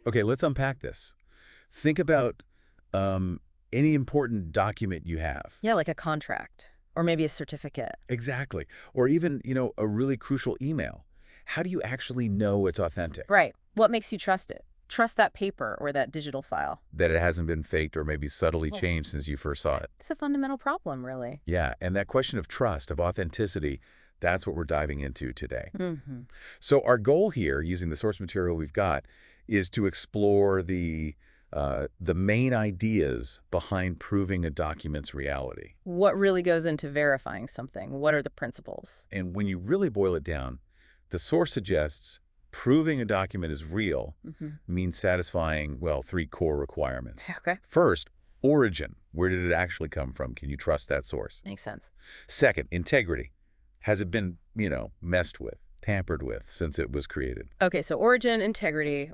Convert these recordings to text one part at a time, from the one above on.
Okay, let's unpack this. Think about any important document you have. Yeah, like a contract or maybe a certificate. Exactly. Or even, a really crucial email. How do you actually know it's authentic? Right. What makes you trust it? Trust that paper or that digital file. That it hasn't been faked or maybe subtly Well, changed since you first saw it. it's a fundamental problem, really. Yeah, and that question of trust, of authenticity, that's what we're diving into today. Mm-hmm. So our goal here, using the source material we've got, is to explore the main ideas behind proving a document's reality. What really goes into verifying something? What are the principles? And when you really boil it down, the source suggests proving a document is real means satisfying, well, three core requirements. Okay. First, origin. Where did it actually come from? Can you trust that source? Makes sense. Second, integrity. Has it been, messed with, tampered with since it was created? Okay, so origin, integrity.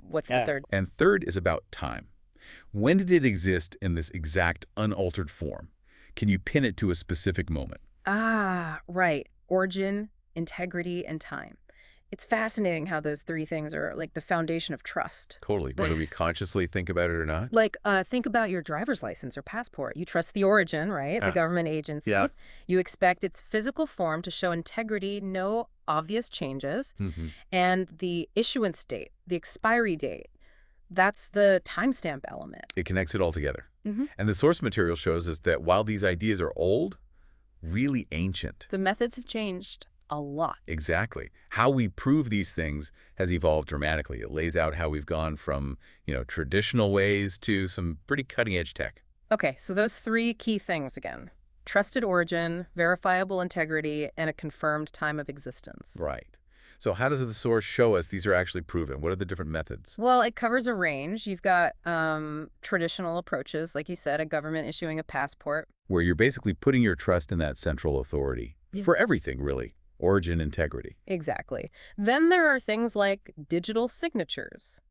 What's the third? And third is about time. When did it exist in this exact unaltered form? Can you pin it to a specific moment? Ah, right. Origin, integrity, and time. It's fascinating how those three things are like the foundation of trust. Totally, whether we consciously think about it or not. Like, think about your driver's license or passport. You trust the origin, right? The government agencies. Yeah. You expect its physical form to show integrity, no obvious changes. And the issuance date, the expiry date, that's the timestamp element. It connects it all together. And the source material shows us that while these ideas are old, really ancient. The methods have changed a lot. Exactly. How we prove these things has evolved dramatically. It lays out how we've gone from, traditional ways to some pretty cutting-edge tech. Okay, so those three key things again. Trusted origin, verifiable integrity, and a confirmed time of existence. Right. So how does the source show us these are actually proven? What are the different methods? Well, it covers a range. You've got traditional approaches, like you said, a government issuing a passport. Where you're basically putting your trust in that central authority. Yeah. For everything, really. Origin, integrity. Exactly. Then there are things like digital signatures.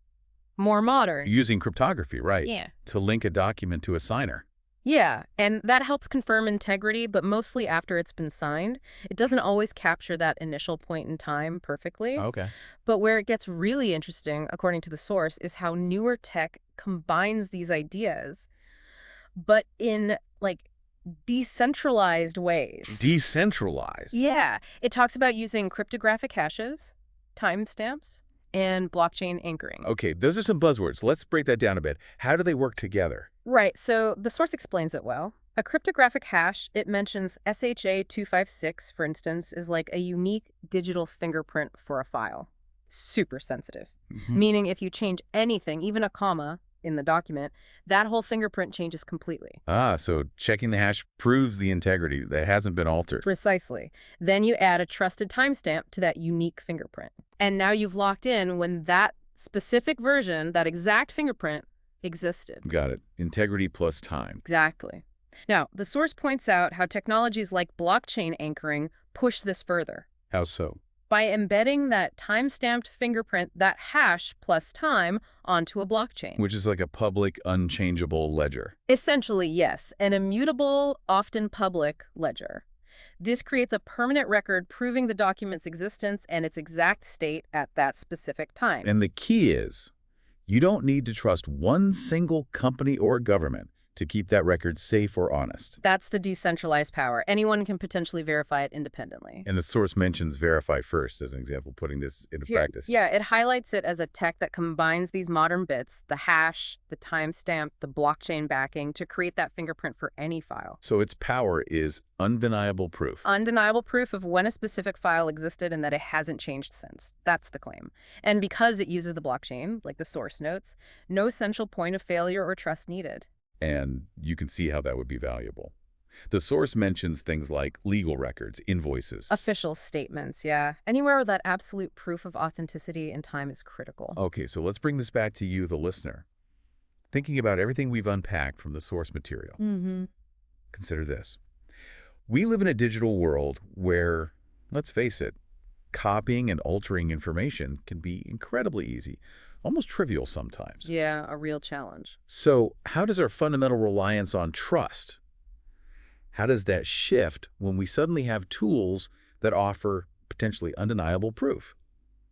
More modern. Using cryptography, right? Yeah. To link a document to a signer. Yeah, and that helps confirm integrity, but mostly after it's been signed. It doesn't always capture that initial point in time perfectly. Okay. But where it gets really interesting, according to the source, is how newer tech combines these ideas, but in, decentralized ways. Decentralized? Yeah. It talks about using cryptographic hashes, timestamps, and blockchain anchoring. Okay, those are some buzzwords. Let's break that down a bit. How do they work together? Right. So the source explains it well. A cryptographic hash, it mentions SHA-256, for instance, is like a unique digital fingerprint for a file. Super sensitive. Meaning if you change anything, even a comma, in the document, that whole fingerprint changes completely. Ah, so checking the hash proves the integrity that hasn't been altered. Precisely. Then you add a trusted timestamp to that unique fingerprint. And now you've locked in when that specific version, that exact fingerprint, existed. Got it. Integrity plus time. Exactly. Now, the source points out how technologies like blockchain anchoring push this further. How so? By embedding that time-stamped fingerprint, that hash plus time, onto a blockchain. Which is like a public, unchangeable ledger. Essentially, yes, an immutable, often public ledger. This creates a permanent record proving the document's existence and its exact state at that specific time. And the key is, you don't need to trust one single company or government to keep that record safe or honest. That's the decentralized power. Anyone can potentially verify it independently. And the source mentions VerifyFirst as an example, putting this into practice. Yeah, it highlights it as a tech that combines these modern bits, the hash, the timestamp, the blockchain backing, to create that fingerprint for any file. So its power is undeniable proof. Undeniable proof of when a specific file existed and that it hasn't changed since. That's the claim. And because it uses the blockchain, like the source notes, no central point of failure or trust needed. And you can see how that would be valuable. The source mentions things like legal records, invoices. Official statements, yeah. Anywhere where that absolute proof of authenticity and time is critical. Okay, so let's bring this back to you, the listener. Thinking about everything we've unpacked from the source material. Consider this. We live in a digital world where, let's face it, copying and altering information can be incredibly easy. Almost trivial sometimes. Yeah, a real challenge. So how does our fundamental reliance on trust, how does that shift when we suddenly have tools that offer potentially undeniable proof.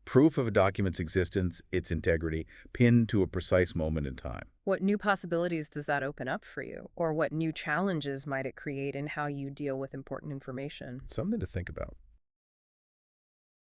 Proof of a document's existence, its integrity, pinned to a precise moment in time. What new possibilities does that open up for you? Or what new challenges might it create in how you deal with important information? Something to think about.